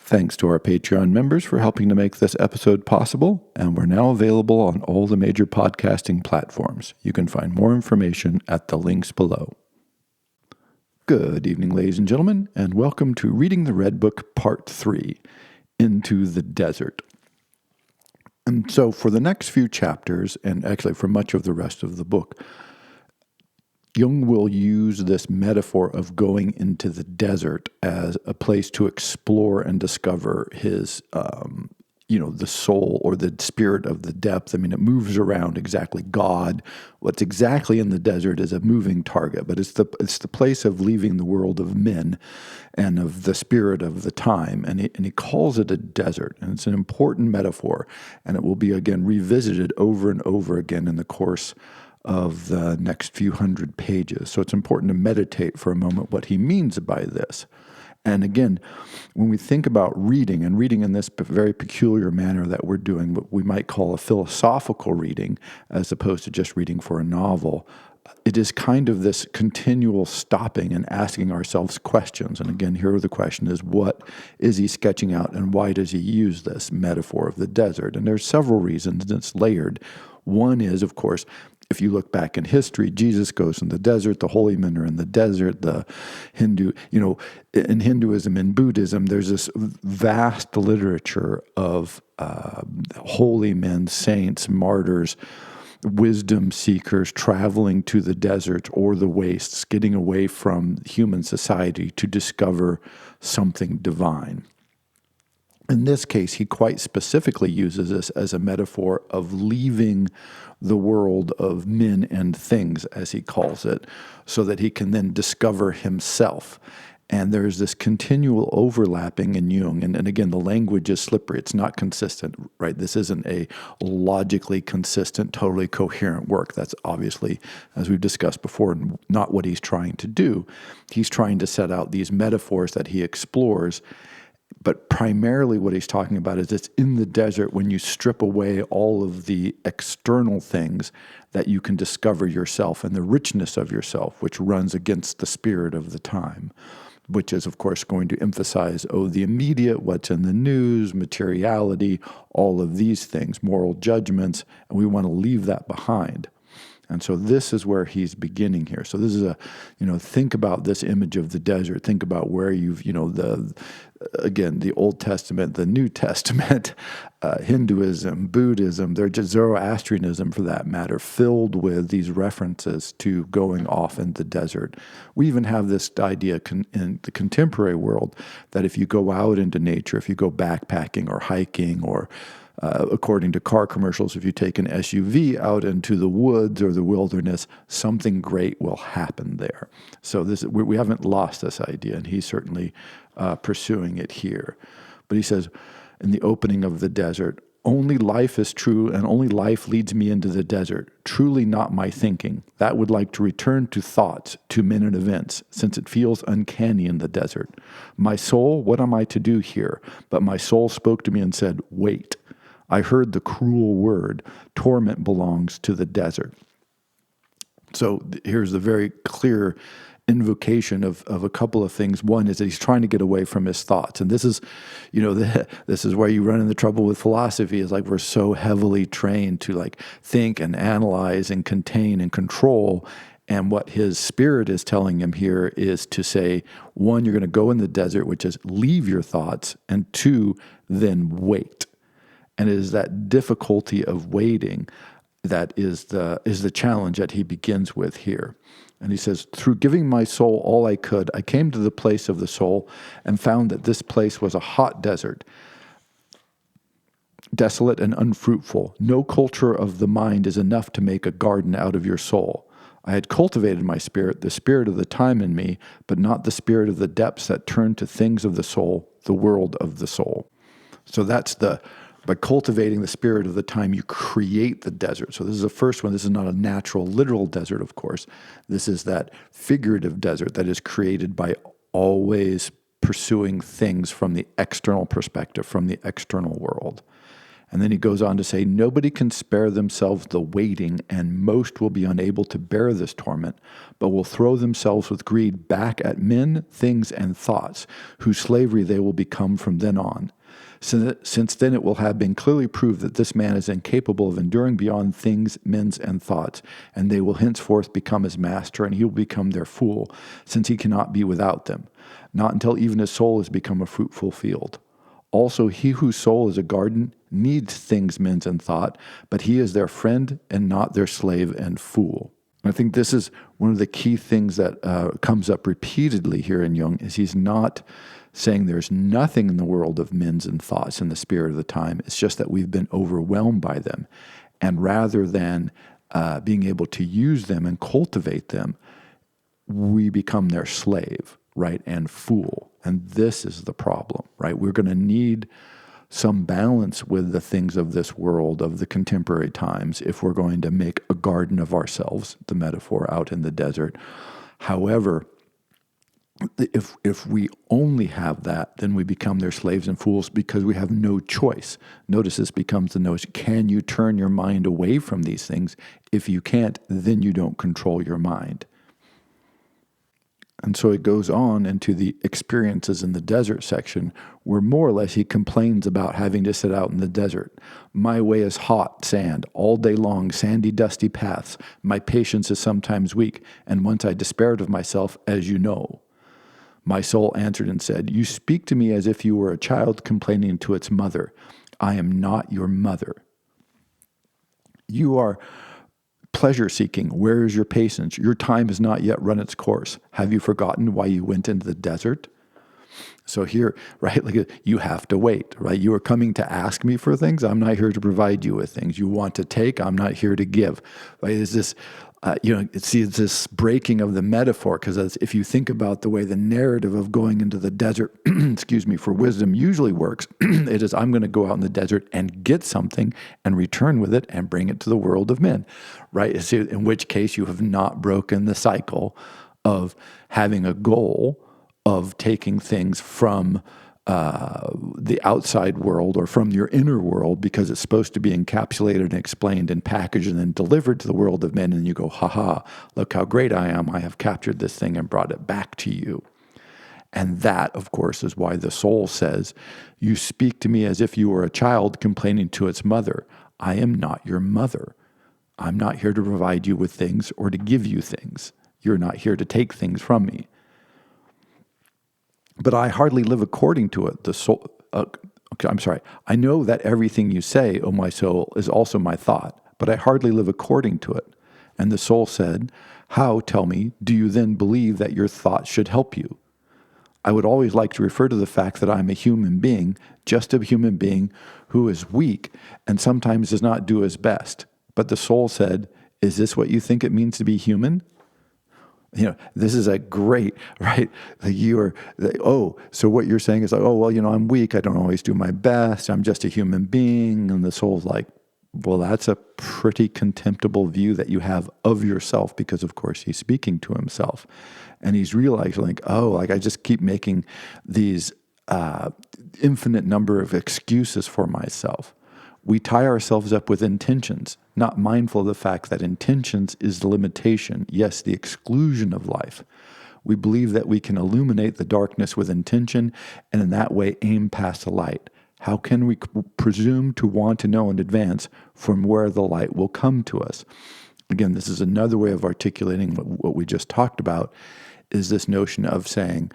Thanks to our Patreon members for helping to make this episode possible, and we're now available on all the major podcasting platforms. You can find more information at the links below. Good evening, ladies and gentlemen, and welcome to Reading the Red Book Part 3, Into the Desert. And so for the next few chapters, and actually for much of the rest of the book, Jung will use this metaphor of going into the desert as a place to explore and discover his, the soul or the spirit of the depth. I mean, it moves around exactly. God, what's exactly in the desert is a moving target, but it's the place of leaving the world of men and of the spirit of the time. And he calls it a desert, and it's an important metaphor, and it will be again revisited over and over again in the course of the next few hundred pages. So it's important to meditate for a moment what he means by this. And again, when we think about reading, and reading in this very peculiar manner that we're doing, what we might call a philosophical reading, as opposed to just reading for a novel, it is kind of this continual stopping and asking ourselves questions. And again, here the question is, what is he sketching out, and why does he use this metaphor of the desert? And there's several reasons, and it's layered. One is, of course, if you look back in history, Jesus goes in the desert, the holy men are in the desert, the Hindu, in Hinduism and Buddhism, there's this vast literature of holy men, saints, martyrs, wisdom seekers traveling to the desert or the wastes, getting away from human society to discover something divine. In this case, he quite specifically uses this as a metaphor of leaving the world of men and things, as he calls it, so that he can then discover himself. And there's this continual overlapping in Jung. And again, the language is slippery. It's not consistent, right? This isn't a logically consistent, totally coherent work. That's obviously, as we've discussed before, not what he's trying to do. He's trying to set out these metaphors that he explores. But primarily what he's talking about is it's in the desert when you strip away all of the external things that you can discover yourself and the richness of yourself, which runs against the spirit of the time, which is, of course, going to emphasize, the immediate, what's in the news, materiality, all of these things, moral judgments, and we want to leave that behind. And so this is where he's beginning here. So this is think about this image of the desert. Think about where you've, the Old Testament, the New Testament, Hinduism, Buddhism, they're just Zoroastrianism for that matter, filled with these references to going off in the desert. We even have this idea in the contemporary world that if you go out into nature, if you go backpacking or hiking or according to car commercials, if you take an SUV out into the woods or the wilderness, something great will happen there. So we haven't lost this idea, and he's certainly pursuing it here. But he says, in the opening of the desert, only life is true, and only life leads me into the desert. Truly not my thinking. That would like to return to thoughts, to men and events, since it feels uncanny in the desert. My soul, what am I to do here? But my soul spoke to me and said, wait. I heard the cruel word, torment belongs to the desert. So here's the very clear invocation of a couple of things. One is that he's trying to get away from his thoughts. And this is, this is where you run into trouble with philosophy, is like we're so heavily trained to think and analyze and contain and control. And what his spirit is telling him here is to say, one, you're going to go in the desert, which is leave your thoughts, and two, then wait. And it is that difficulty of waiting that is the challenge that he begins with here. And he says, through giving my soul all I could, I came to the place of the soul and found that this place was a hot desert, desolate and unfruitful. No culture of the mind is enough to make a garden out of your soul. I had cultivated my spirit, the spirit of the time in me, but not the spirit of the depths that turn to things of the soul, the world of the soul. So that's by cultivating the spirit of the time, you create the desert. So this is the first one. This is not a natural, literal desert, of course. This is that figurative desert that is created by always pursuing things from the external perspective, from the external world. And then he goes on to say, nobody can spare themselves the waiting, and most will be unable to bear this torment, but will throw themselves with greed back at men, things, and thoughts, whose slavery they will become from then on. Since then it will have been clearly proved that this man is incapable of enduring beyond things, men, and thoughts, and they will henceforth become his master, and he will become their fool, since he cannot be without them, not until even his soul has become a fruitful field. Also, he whose soul is a garden needs things, men, and thought, but he is their friend and not their slave and fool. I think this is one of the key things that comes up repeatedly here in Jung, is he's not saying there's nothing in the world of men's and thoughts in the spirit of the time. It's just that we've been overwhelmed by them. And rather than being able to use them and cultivate them, we become their slave, right, and fool. And this is the problem, right? We're going to need some balance with the things of this world, of the contemporary times, if we're going to make a garden of ourselves, the metaphor out in the desert. However, if we only have that, then we become their slaves and fools because we have no choice. Notice this becomes the notion, can you turn your mind away from these things? If you can't, then you don't control your mind. And so it goes on into the experiences in the desert section, where more or less he complains about having to sit out in the desert. My way is hot sand, all day long, sandy, dusty paths. My patience is sometimes weak, and once I despaired of myself, as you know. My soul answered and said, you speak to me as if you were a child complaining to its mother. I am not your mother. You are pleasure-seeking. Where is your patience? Your time has not yet run its course. Have you forgotten why you went into the desert? So here, right, like you have to wait, right? You are coming to ask me for things. I'm not here to provide you with things. You want to take. I'm not here to give. Right? Is this, it's this breaking of the metaphor, because if you think about the way the narrative of going into the desert, for wisdom usually works, it is, I'm going to go out in the desert and get something and return with it and bring it to the world of men, right? In which case you have not broken the cycle of having a goal of taking things from the outside world or from your inner world, because it's supposed to be encapsulated and explained and packaged and then delivered to the world of men. And you go, ha, look how great I am. I have captured this thing and brought it back to you. And that, of course, is why the soul says, you speak to me as if you were a child complaining to its mother. I am not your mother. I'm not here to provide you with things or to give you things. You're not here to take things from me. But I hardly live according to it. The soul. I know that everything you say, O my soul, is also my thought, but I hardly live according to it. And the soul said, how, tell me, do you then believe that your thoughts should help you? I would always like to refer to the fact that I'm a human being, just a human being who is weak and sometimes does not do his best. But the soul said, is this what you think it means to be human? This is a great, right? So what you're saying is like, I'm weak. I don't always do my best. I'm just a human being. And the soul's like, well, that's a pretty contemptible view that you have of yourself, because of course he's speaking to himself. And he's realizing I just keep making these infinite number of excuses for myself. We tie ourselves up with intentions, not mindful of the fact that intentions is the limitation, yes, the exclusion of life. We believe that we can illuminate the darkness with intention and in that way aim past the light. How can we presume to want to know in advance from where the light will come to us? Again, this is another way of articulating what we just talked about, is this notion of saying,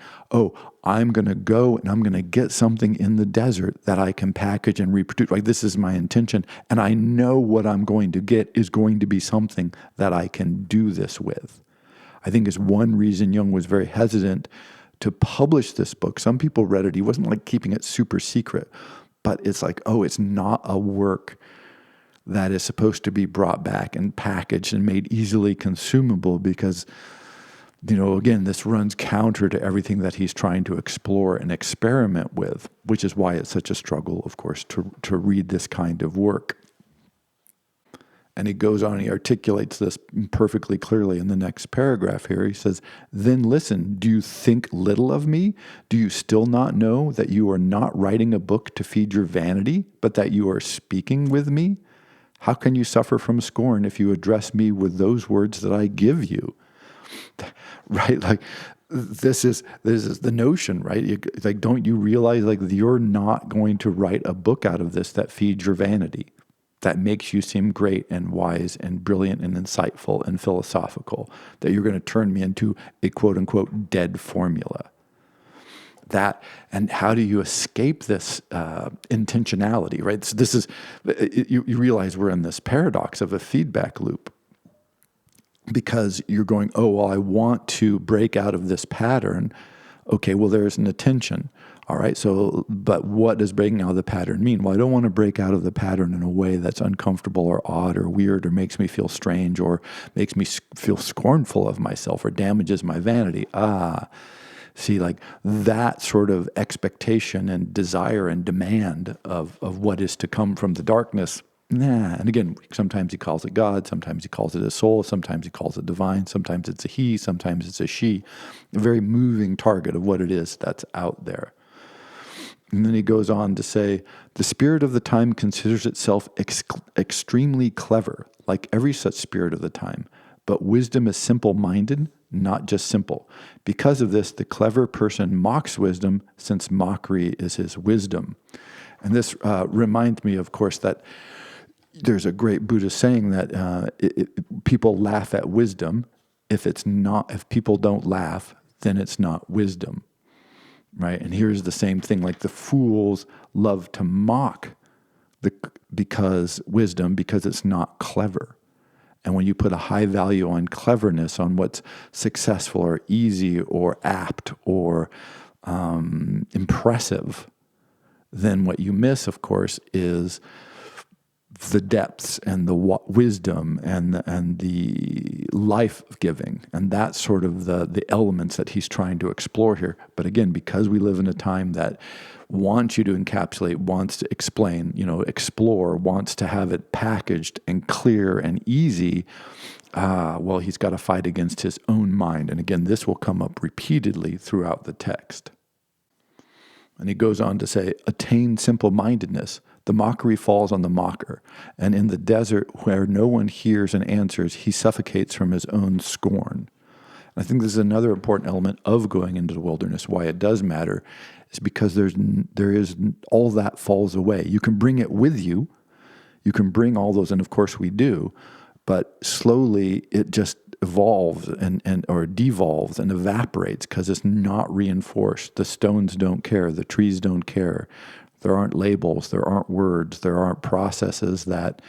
I'm going to go and I'm going to get something in the desert that I can package and reproduce. Like, this is my intention. And I know what I'm going to get is going to be something that I can do this with. I think is one reason Jung was very hesitant to publish this book. Some people read it. He wasn't like keeping it super secret, but it's like, it's not a work that is supposed to be brought back and packaged and made easily consumable, because again, this runs counter to everything that he's trying to explore and experiment with, which is why it's such a struggle, of course, to read this kind of work. And he goes on, he articulates this perfectly clearly in the next paragraph here. He says, "Then listen, do you think little of me? Do you still not know that you are not writing a book to feed your vanity, but that you are speaking with me? How can you suffer from scorn if you address me with those words that I give you?" Right? Like, this is the notion, right? Like, don't you realize, like, you're not going to write a book out of this that feeds your vanity, that makes you seem great and wise and brilliant and insightful and philosophical, that you're going to turn me into a quote unquote dead formula. That, and how do you escape this intentionality, right? So this is, you realize we're in this paradox of a feedback loop, because you're going, oh, well, I want to break out of this pattern. Okay, well, there's an attention. All right, so, but what does breaking out of the pattern mean? Well, I don't want to break out of the pattern in a way that's uncomfortable or odd or weird or makes me feel strange or makes me feel scornful of myself or damages my vanity. See, like, that sort of expectation and desire and demand of what is to come from the darkness. And again, sometimes he calls it God, sometimes he calls it a soul, sometimes he calls it divine, sometimes it's a he, sometimes it's a she. A very moving target of what it is that's out there. And then he goes on to say, the spirit of the time considers itself extremely clever, like every such spirit of the time. But wisdom is simple-minded, not just simple. Because of this, the clever person mocks wisdom, since mockery is his wisdom. And this reminds me, of course, that there's a great Buddhist saying that people laugh at wisdom. If people don't laugh, then it's not wisdom. Right? And here's the same thing, like the fools love to mock because it's not clever. And when you put a high value on cleverness, on what's successful or easy or apt or impressive, then what you miss, of course, is the depths and the wisdom and the life-giving. And that's sort of the elements that he's trying to explore here. But again, because we live in a time that wants you to encapsulate, wants to explain, explore, wants to have it packaged and clear and easy, well, he's got to fight against his own mind. And again, this will come up repeatedly throughout the text. And he goes on to say, attain simple-mindedness. The mockery falls on the mocker, and in the desert where no one hears and answers, he suffocates from his own scorn. And I think this is another important element of going into the wilderness. Why it does matter is because there is all that falls away. You can bring it with you. You can bring all those, and of course we do, but slowly it just evolves or devolves and evaporates because it's not reinforced. The stones don't care. The trees don't care. There aren't labels, there aren't words, there aren't processes that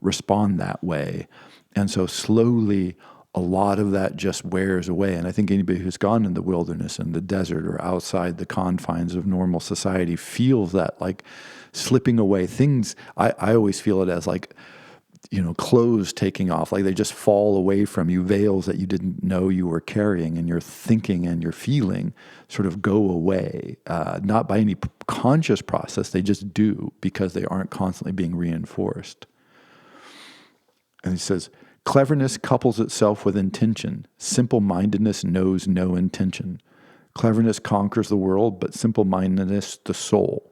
respond that way. And so slowly, a lot of that just wears away. And I think anybody who's gone in the wilderness and the desert or outside the confines of normal society feels that, like, slipping away. Things, I always feel it as like, clothes taking off, like they just fall away from you, veils that you didn't know you were carrying, and your thinking and your feeling sort of go away, not by any conscious process, they just do because they aren't constantly being reinforced. And he says, cleverness couples itself with intention. Simple-mindedness knows no intention. Cleverness conquers the world, but simple-mindedness the soul.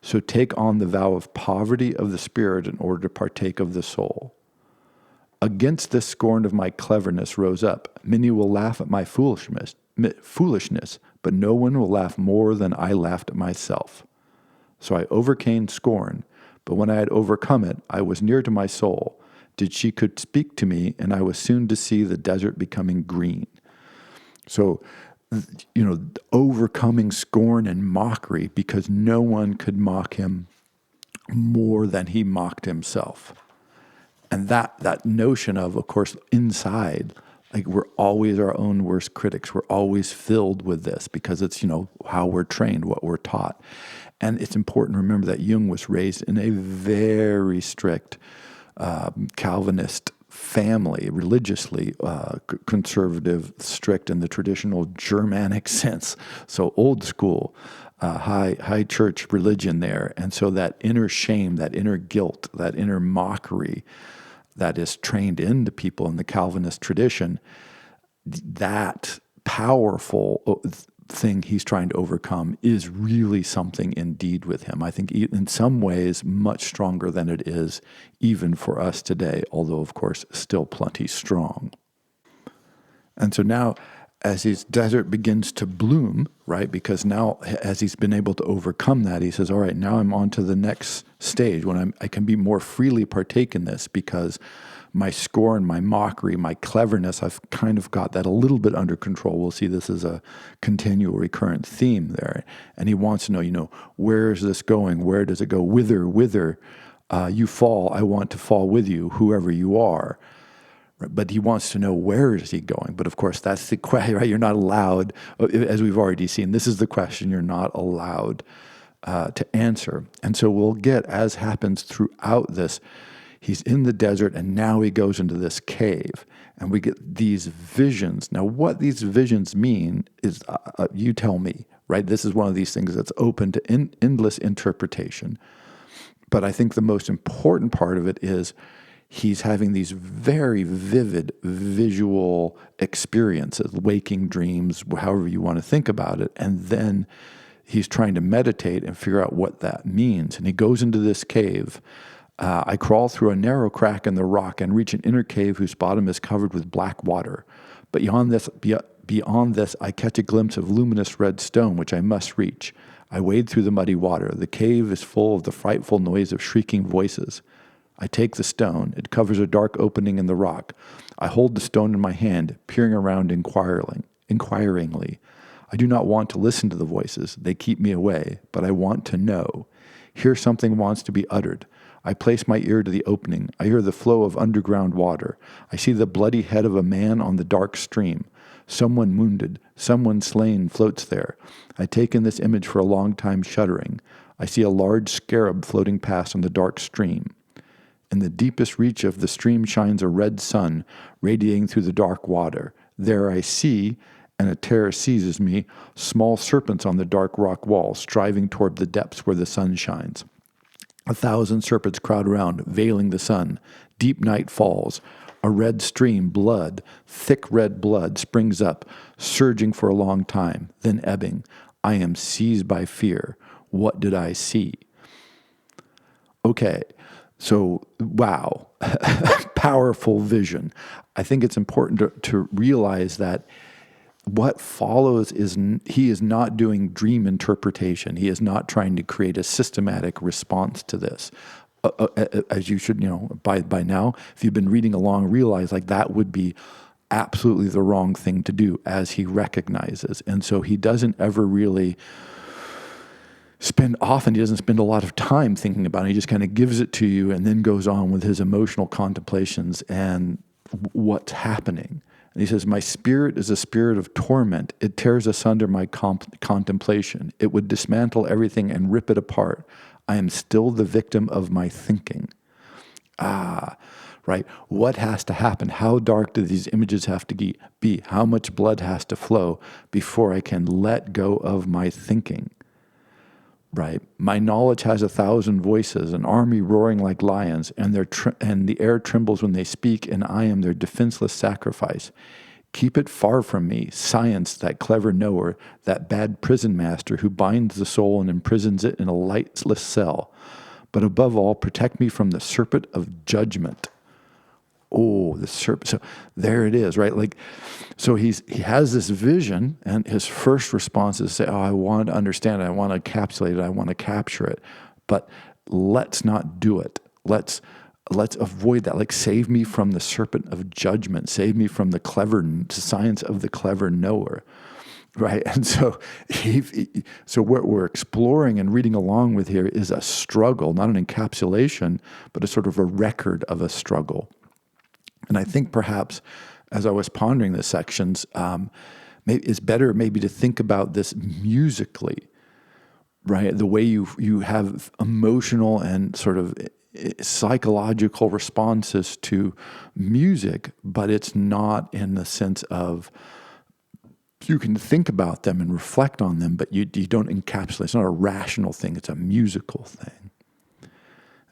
So take on the vow of poverty of the spirit in order to partake of the soul. Against this scorn of my cleverness rose up. Many will laugh at my foolishness, but no one will laugh more than I laughed at myself. So I overcame scorn, but when I had overcome it, I was near to my soul. She could speak to me, and I was soon to see the desert becoming green. So, overcoming scorn and mockery because no one could mock him more than he mocked himself. And that notion of course, inside, like, we're always our own worst critics. We're always filled with this because it's, how we're trained, what we're taught. And it's important to remember that Jung was raised in a very strict Calvinist family, religiously conservative, strict in the traditional Germanic sense. So old school, high church religion there. And so that inner shame, that inner guilt, that inner mockery that is trained into people in the Calvinist tradition, that powerful thing he's trying to overcome is really something indeed with him. I think in some ways much stronger than it is even for us today, although of course still plenty strong. And so now as his desert begins to bloom, right, because now as he's been able to overcome that, he says, all right, now I'm on to the next stage when I can be more freely partake in this because my scorn, my mockery, my cleverness, I've kind of got that a little bit under control. We'll see this as a continual recurrent theme there. And he wants to know, where is this going? Where does it go? Whither you fall, I want to fall with you, whoever you are. But he wants to know, where is he going? But of course, that's the question, right? You're not allowed, as we've already seen, this is the question you're not allowed to answer. And so we'll get, as happens throughout this, he's in the desert and now he goes into this cave and we get these visions. Now, what these visions mean is, you tell me, right? This is one of these things that's open to endless interpretation. But I think the most important part of it is he's having these very vivid visual experiences, waking dreams, however you want to think about it. And then he's trying to meditate and figure out what that means. And he goes into this cave. I crawl through a narrow crack in the rock and reach an inner cave whose bottom is covered with black water. But beyond this, I catch a glimpse of luminous red stone, which I must reach. I wade through the muddy water. The cave is full of the frightful noise of shrieking voices. I take the stone. It covers a dark opening in the rock. I hold the stone in my hand, peering around inquiringly. I do not want to listen to the voices. They keep me away, but I want to know. Here something wants to be uttered. I place my ear to the opening. I hear the flow of underground water. I see the bloody head of a man on the dark stream. Someone wounded, someone slain floats there. I take in this image for a long time, shuddering. I see a large scarab floating past on the dark stream. In the deepest reach of the stream shines a red sun, radiating through the dark water. There I see, and a terror seizes me, small serpents on the dark rock wall, striving toward the depths where the sun shines. 1,000 serpents crowd around, veiling the sun. Deep night falls. A red stream, blood, thick red blood, springs up, surging for a long time, then ebbing. I am seized by fear. What did I see? Okay. So, wow, powerful vision. I think it's important to realize that what follows is he is not doing dream interpretation. He is not trying to create a systematic response to this. As you should, by now, if you've been reading along, realize like that would be absolutely the wrong thing to do, as he recognizes. And so he doesn't ever really he doesn't spend a lot of time thinking about it. He just kind of gives it to you and then goes on with his emotional contemplations and what's happening. And he says, my spirit is a spirit of torment. It tears asunder my contemplation. It would dismantle everything and rip it apart. I am still the victim of my thinking. Right? What has to happen? How dark do these images have to be? How much blood has to flow before I can let go of my thinking? Right. My knowledge has 1,000 voices, an army roaring like lions, and the air trembles when they speak, and I am their defenseless sacrifice. Keep it far from me, science, that clever knower, that bad prison master who binds the soul and imprisons it in a lightless cell. But above all, protect me from the serpent of judgment. Oh, the serpent. So there it is, right? So he has this vision, and his first response is to say, I want to understand it. I want to encapsulate it. I want to capture it. But let's not do it. Let's avoid that. Save me from the serpent of judgment. Save me from the science of the clever knower. Right. And so so what we're exploring and reading along with here is a struggle, not an encapsulation, but a sort of a record of a struggle. And I think perhaps as I was pondering the sections, it's better maybe to think about this musically, right? The way you have emotional and sort of psychological responses to music, but it's not in the sense of you can think about them and reflect on them, but you don't encapsulate. It's not a rational thing. It's a musical thing.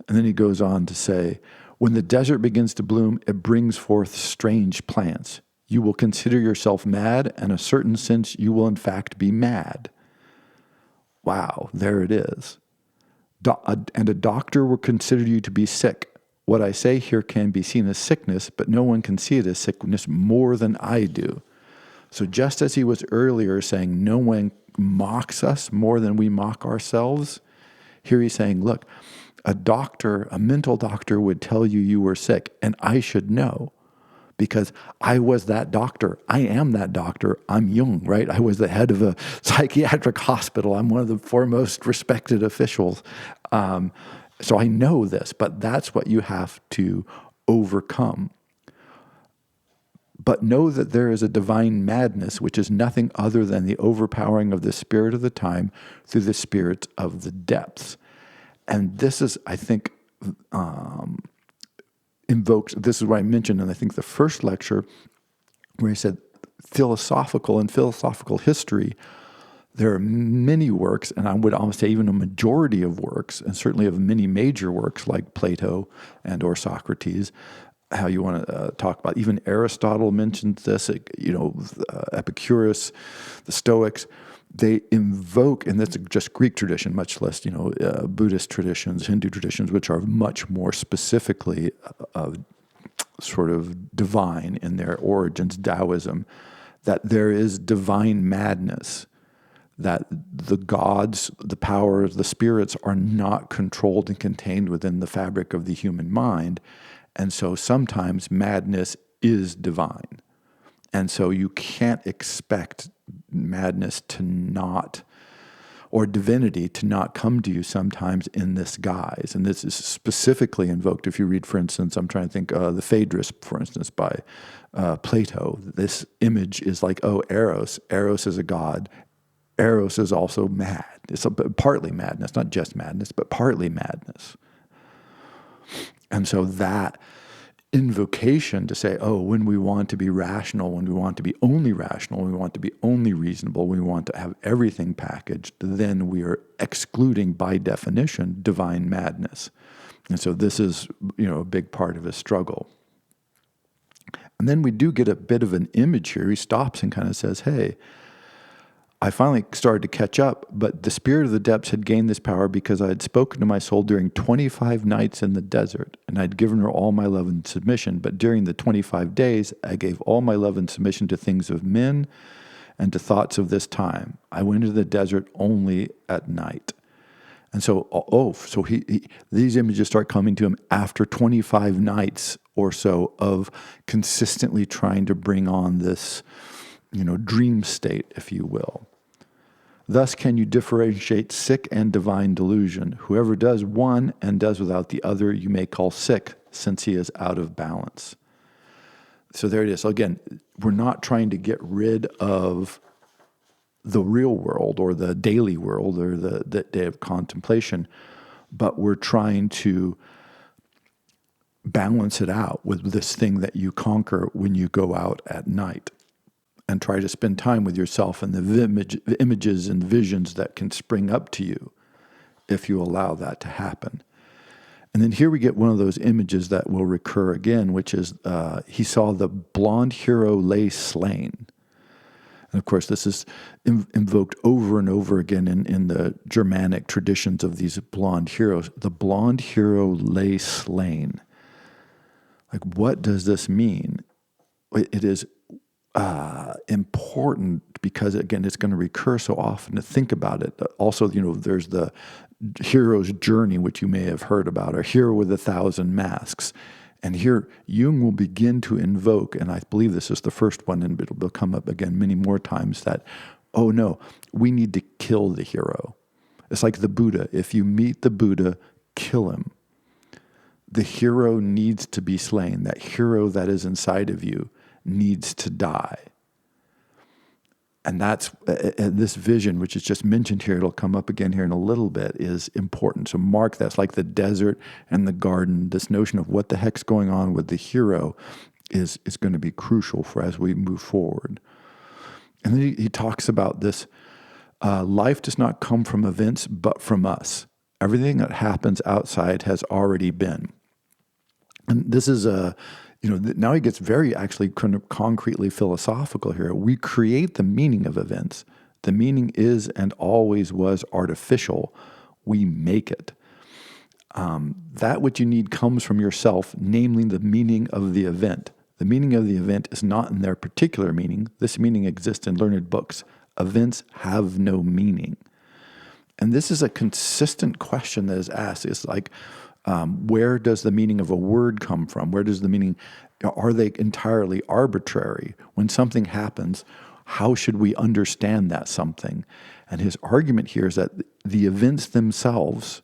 And then he goes on to say, When the desert begins to bloom, it brings forth strange plants. You will consider yourself mad, and in a certain sense, you will in fact be mad. Wow, there it is. And a doctor will consider you to be sick. What I say here can be seen as sickness, but no one can see it as sickness more than I do. So just as he was earlier saying no one mocks us more than we mock ourselves, here he's saying, look, a mental doctor would tell you you were sick, and I should know because I was that doctor. I am that doctor. I'm Jung, right? I was the head of a psychiatric hospital. I'm one of the foremost respected officials. So I know this, but that's what you have to overcome. But know that there is a divine madness, which is nothing other than the overpowering of the spirit of the time through the spirits of the depths. And this is, I think, this is what I mentioned in, I think, the first lecture, where he said philosophical history, there are many works, and I would almost say even a majority of works, and certainly of many major works like Plato and or Socrates, how you want to talk about, even Aristotle mentions this, Epicurus, the Stoics, they invoke, and that's just Greek tradition, much less, Buddhist traditions, Hindu traditions, which are much more specifically sort of divine in their origins, Taoism, that there is divine madness, that the gods, the powers, the spirits are not controlled and contained within the fabric of the human mind. And so sometimes madness is divine. And so you can't expect madness to not, or divinity to not come to you sometimes in this guise. And this is specifically invoked if you read, for instance, I'm trying to think, the Phaedrus, for instance, by Plato. This image is like, Eros. Eros is a god. Eros is also mad. It's partly madness, not just madness, but partly madness. And so that invocation to say, when we want to be rational, when we want to be only rational, when we want to be only reasonable, when we want to have everything packaged, then we are excluding, by definition, divine madness. And so this is, a big part of his struggle. And then we do get a bit of an image here. He stops and kind of says, hey, I finally started to catch up, but the spirit of the depths had gained this power because I had spoken to my soul during 25 nights in the desert, and I'd given her all my love and submission. But during the 25 days, I gave all my love and submission to things of men and to thoughts of this time. I went into the desert only at night. And so, these images start coming to him after 25 nights or so of consistently trying to bring on this, dream state, if you will. Thus can you differentiate sick and divine delusion. Whoever does one and does without the other, you may call sick, since he is out of balance. So there it is. So again, we're not trying to get rid of the real world or the daily world or the day of contemplation, but we're trying to balance it out with this thing that you conquer when you go out at night. And try to spend time with yourself and the images and visions that can spring up to you if you allow that to happen. And then here we get one of those images that will recur again, which is he saw the blonde hero lay slain. And of course, this is invoked over and over again in the Germanic traditions of these blonde heroes. The blonde hero lay slain. Like, what does this mean? It is important because, again, it's going to recur so often to think about it. Also, there's the hero's journey, which you may have heard about, or hero with 1,000 masks. And here, Jung will begin to invoke, and I believe this is the first one, and it'll come up again many more times, that, we need to kill the hero. It's like the Buddha. If you meet the Buddha, kill him. The hero needs to be slain. That hero that is inside of you needs to die. And that's this vision, which is just mentioned here, it'll come up again here in a little bit, is important. So mark that. It's like the desert and the garden. This notion of what the heck's going on with the hero is going to be crucial for as we move forward. And then he talks about this, life does not come from events, but from us. Everything that happens outside has already been. And this is now he gets very actually kind of concretely philosophical here. We create the meaning of events. The meaning is and always was artificial. We make it. That which you need comes from yourself, namely the meaning of the event. The meaning of the event is not in their particular meaning. This meaning exists in learned books. Events have no meaning. And this is a consistent question that is asked. It's like, where does the meaning of a word come from? Where does the meaning, are they entirely arbitrary? When something happens, how should we understand that something? And his argument here is that the events themselves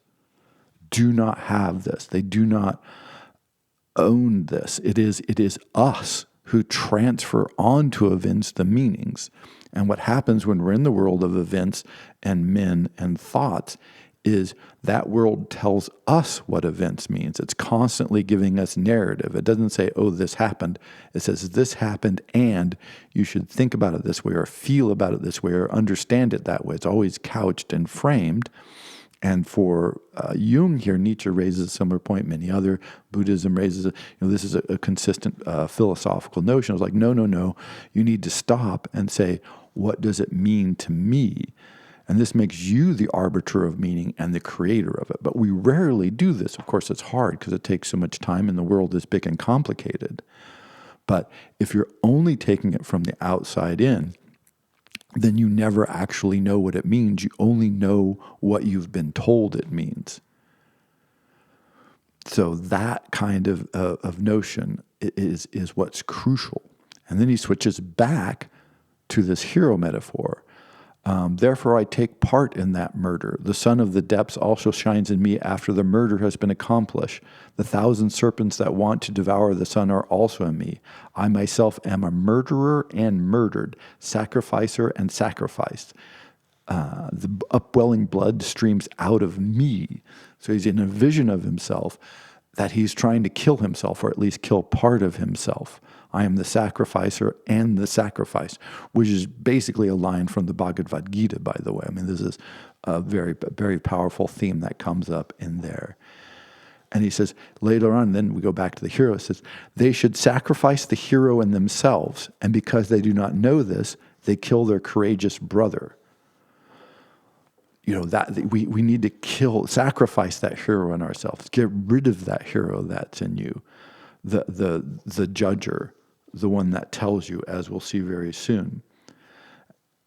do not have this. They do not own this. It is us who transfer onto events the meanings. And what happens when we're in the world of events and men and thoughts is that world tells us what events means. It's constantly giving us narrative. It doesn't say, oh, this happened. It says, this happened, and you should think about it this way, or feel about it this way, or understand it that way. It's always couched and framed. And for Jung here, Nietzsche raises a similar point. Many other Buddhism raises this is a consistent philosophical notion. It's like, no. You need to stop and say, what does it mean to me? And this makes you the arbiter of meaning and the creator of it. But we rarely do this. Of course, it's hard because it takes so much time and the world is big and complicated. But if you're only taking it from the outside in, then you never actually know what it means. You only know what you've been told it means. So that kind of notion is what's crucial. And then he switches back to this hero metaphor. Therefore, I take part in that murder. The sun of the depths also shines in me after the murder has been accomplished. The thousand serpents that want to devour the sun are also in me. I myself am a murderer and murdered, sacrificer and sacrificed. The upwelling blood streams out of me. So he's in a vision of himself that he's trying to kill himself, or at least kill part of himself. I am the sacrificer and the sacrifice, which is basically a line from the Bhagavad Gita, by the way. I mean, this is a very, very powerful theme that comes up in there. And he says, later on, then we go back to the hero, it says, they should sacrifice the hero in themselves, and because they do not know this, they kill their courageous brother. That we need to sacrifice that hero in ourselves, get rid of that hero that's in you, the judger, the one that tells you, as we'll see very soon.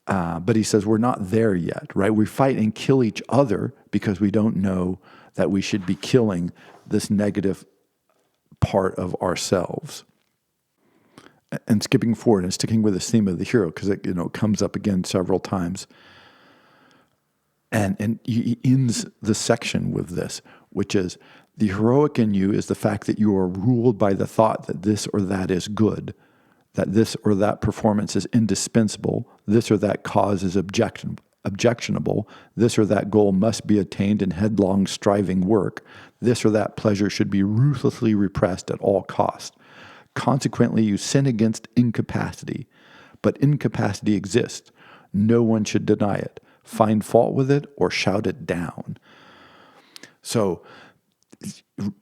But he says we're not there yet, right? We fight and kill each other because we don't know that we should be killing this negative part of ourselves. And skipping forward and sticking with this theme of the hero, because it comes up again several times. And he ends the section with this, which is, the heroic in you is the fact that you are ruled by the thought that this or that is good, that this or that performance is indispensable, this or that cause is objectionable, this or that goal must be attained in headlong striving work, this or that pleasure should be ruthlessly repressed at all cost. Consequently, you sin against incapacity, but incapacity exists. No one should deny it, find fault with it, or shout it down. So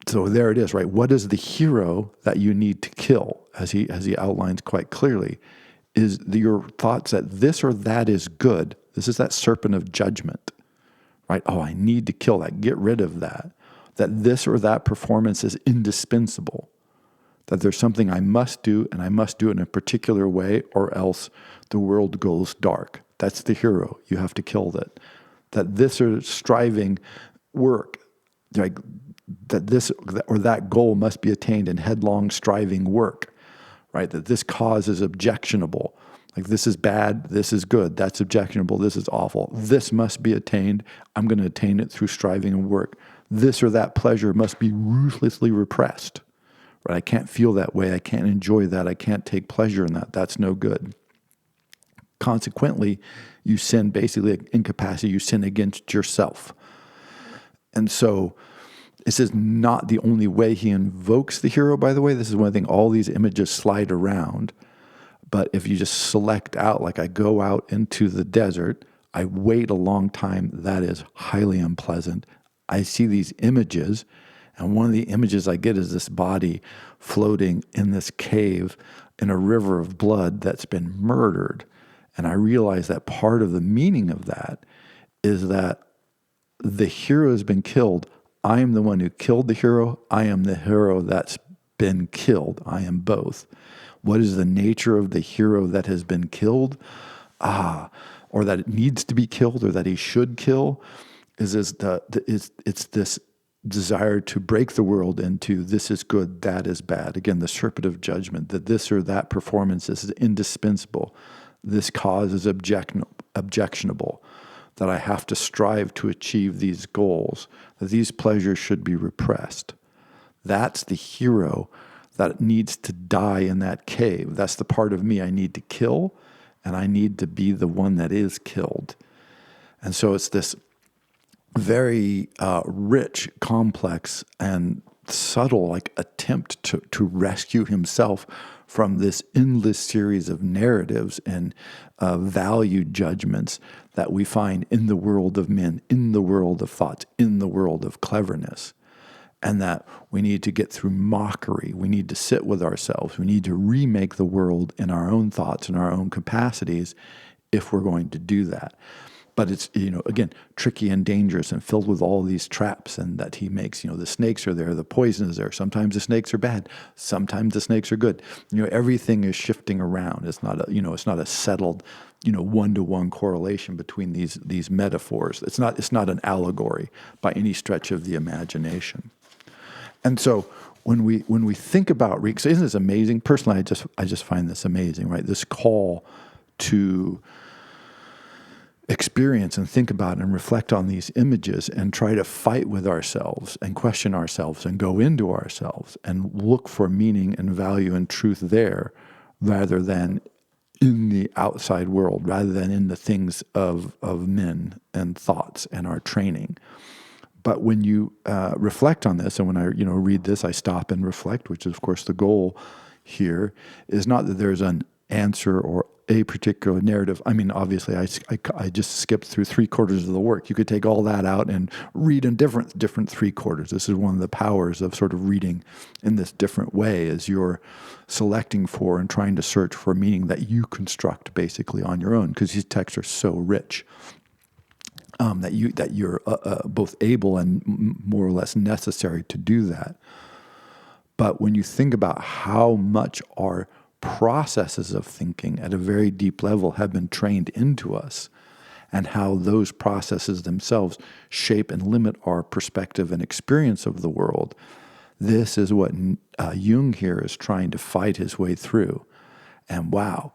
there it is, right? What is the hero that you need to kill, as he outlines quite clearly, is your thoughts that this or that is good. This is that serpent of judgment, right? Oh, I need to kill that. Get rid of that. That this or that performance is indispensable. That there's something I must do, and I must do it in a particular way, or else the world goes dark. That's the hero. You have to kill that. That this or striving work, like that this or that goal must be attained in headlong striving work, right? That this cause is objectionable. Like this is bad, this is good, that's objectionable, this is awful. This must be attained. I'm going to attain it through striving and work. This or that pleasure must be ruthlessly repressed, right? I can't feel that way. I can't enjoy that. I can't take pleasure in that. That's no good. Consequently, you sin basically incapacity. You sin against yourself. And so this is not the only way he invokes the hero, by the way. This is one thing, all these images slide around. But if you just select out, like I go out into the desert, I wait a long time, that is highly unpleasant. I see these images, And one of the images I get is this body floating in this cave in a river of blood that's been murdered. And I realize that part of the meaning of that is that the hero has been killed. I am the one who killed the hero. I am the hero that's been killed. I am both. What is the nature of the hero that has been killed? Or that it needs to be killed, or that he should kill, it's this desire to break the world into this is good, that is bad. Again, the serpent of judgment, that this or that performance is indispensable. This cause is objectionable, that I have to strive to achieve these goals, that these pleasures should be repressed. That's the hero that needs to die in that cave. That's the part of me I need to kill, and I need to be the one that is killed. And so it's this very rich, complex, and subtle attempt to rescue himself from this endless series of narratives and value judgments that we find in the world of men, in the world of thoughts, in the world of cleverness. And that we need to get through mockery. We need to sit with ourselves. We need to remake the world in our own thoughts and our own capacities if we're going to do that. But it's, again, tricky and dangerous and filled with all these traps and that he makes. The snakes are there, the poison is there. Sometimes the snakes are bad. Sometimes the snakes are good. Everything is shifting around. It's not a settled, one-to-one correlation between these metaphors. It's not an allegory by any stretch of the imagination. And so when we think about recur, isn't this amazing? Personally, I just find this amazing, right? This call to experience and think about and reflect on these images and try to fight with ourselves and question ourselves and go into ourselves and look for meaning and value and truth there rather than in the outside world, rather than in the things of men and thoughts and our training. But when you reflect on this, and when I read this, I stop and reflect, which is, of course, the goal here, is not that there's an answer or a particular narrative. I mean, obviously, I just skipped through 3/4 of the work. You could take all that out and read in different 3/4. This is one of the powers of sort of reading in this different way, as you're selecting for and trying to search for meaning that you construct basically on your own, because these texts are so rich. That you're both able and more or less necessary to do that. But when you think about how much our processes of thinking at a very deep level have been trained into us, and how those processes themselves shape and limit our perspective and experience of the world, this is what Jung here is trying to fight his way through. And wow,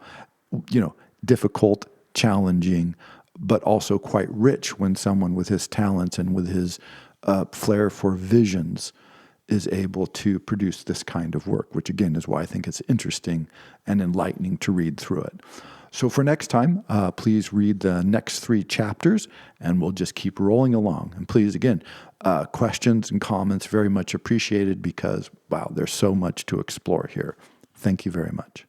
difficult, challenging, but also quite rich when someone with his talents and with his flair for visions is able to produce this kind of work, which again is why I think it's interesting and enlightening to read through it. So for next time, please read the next 3 chapters, and we'll just keep rolling along. And please, again, questions and comments very much appreciated, because, wow, there's so much to explore here. Thank you very much.